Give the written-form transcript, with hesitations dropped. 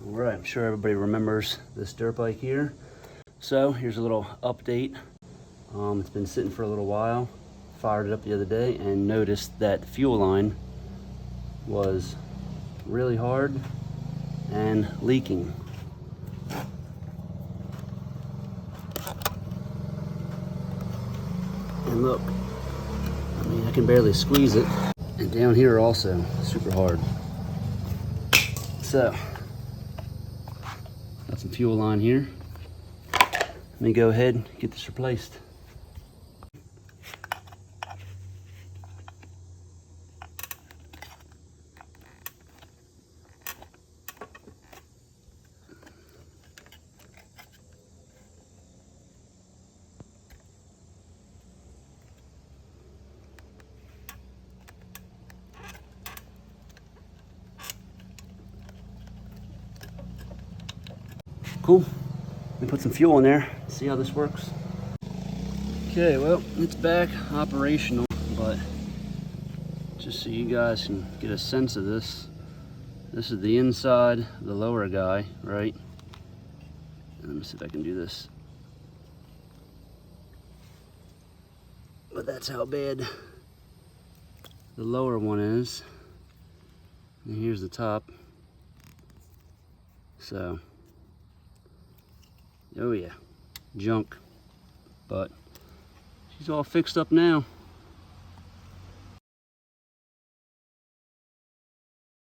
All right, I'm sure everybody remembers this dirt bike here. So here's a little update. It's been sitting for a little while. Fired it up the other day and noticed that the fuel line was really hard and leaking. And look, I mean, I can barely squeeze it. And down here also, super hard. So, got some fuel line here. Let me go ahead and get this replaced. Cool. Let me put some fuel in there, see how this works. Okay, well, it's back operational, but just so you guys can get a sense of this, this is the inside of the lower guy, right? Let me see if I can do this. But that's how bad the lower one is. And here's the top. So, oh yeah, junk. But she's all fixed up now.